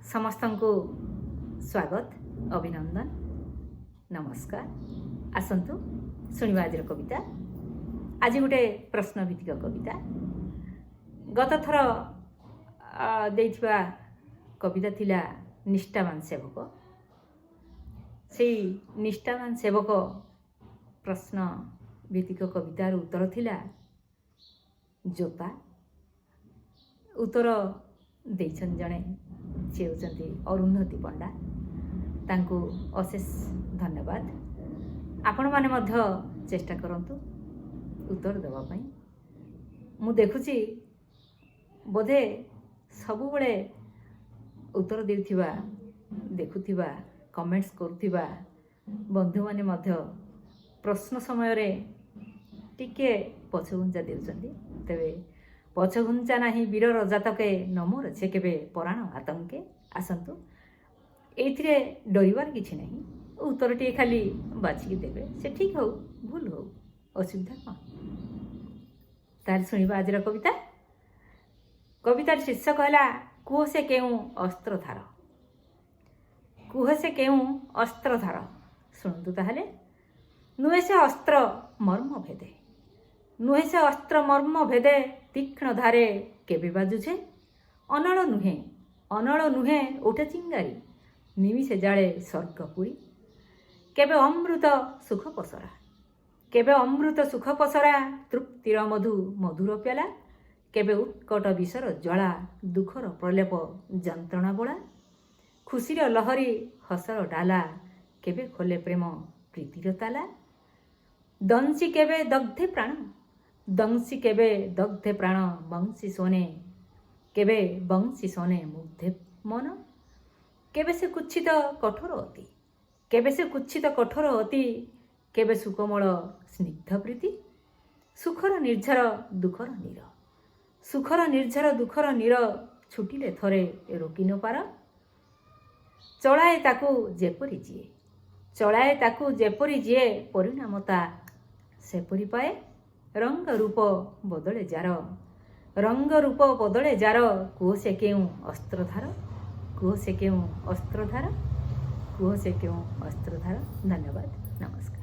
समस्त को स्वागत अभिनंदन नमस्कार। आसतु शुणा आज कविता। आज गोटे प्रश्न भित्तिक कविता। गत थर देइथिबा कविता थिला निष्ठावान सेवक। से निष्ठावान सेवक प्रश्न भित्तिक कवितार उत्तर थिला जोता। उत्तर देइछन जणे से होचंती अरुंधती पंडा। तांको अशेष धन्यवाद। आपण माने मध्य चेष्टा करंतु उत्तर देवा पई। मु देखुची बोधे सबु बळे उत्तर देउथिबा देखुथिबा कमेंट्स करुथिबा बंधु माने मध्य प्रश्न समय रे टिके पछघुंचा देउचंती। तेबे पछघुंचा नाही वीरर जातके नमोर छे केबे पराण आतंके। आसंतु एथिरे डरिवार किछि नाही। उत्तर टी खाली बाछी देबे से ठीक हो भूल हो असुविधा कौन। तार सुनिबा आजर कविता। कवितार शीर्षक है कुह से केउ अस्त्रधार। कुह से केउ अस्त्रधार। शुणु ताहले। नुहे से अस्त्र मर्म भेदे। नुहे से अस्त्र मर्म भेदे तीक्ष्ण धारे केबे बाजुछे। अनल नुहे उठे चिंगारी निमिषे जाळे स्वर्गपुरी। केबे अमृत सुख पसरा। केबे अमृत सुख पसरा तृप्तिर मधु मधुर प्याला। केबे उत्कट विषर ज्वाला दुखर प्रलेप जंत्रणा बोला। खुशीर लहरी हसर डाला केबे खोले प्रेम प्रीतिर ताला। दंसी केबे दग्धे प्राण। दंसी केबे दग्धे प्राण बंशी सोने। केबे बंशी सोने मुग्धे मन। केबे से कुच्छित कठोर अति। केबे से कुच्छित कठोर अति। केबे सुकोमल स्निग्ध प्रीति। सुखर निर्झर दुखर नीर। सुखर निर्झर दुखर नीर छुटिले थरे रोकी न पार। चलाए ताकू जेपरी जिए। चलाए ताकू जेपरी जिए परिणामता सेपरी पाए। रंग रूप बदले जार। रंग रूप बदले जार कुह से केउ अस्त्रधार। कुह से केउ अस्त्रधार। कुह से केउ अस्त्रधार। धन्यवाद नमस्कार।